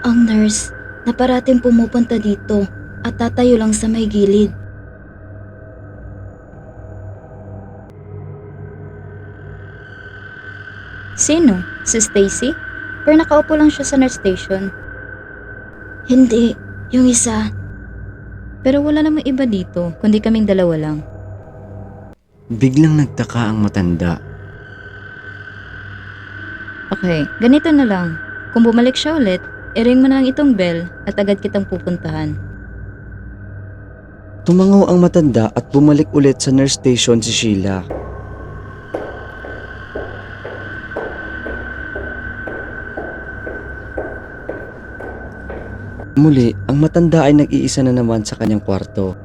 Ang nurse na parating pumupunta dito at tatayo lang sa may gilid. Sino? Si Stacy? Pero nakaupo lang siya sa nurse station. Hindi, yung isa. Pero wala namang iba dito, kundi kaming dalawa lang. Biglang nagtaka ang matanda. Okay, ganito na lang. Kung bumalik siya ulit, i-ring mo na lang itong bell at agad kitang pupuntahan. Tumangaw ang matanda at bumalik ulit sa nurse station si Sheila. Muli, ang matanda ay nag-iisa na naman sa kanyang kwarto.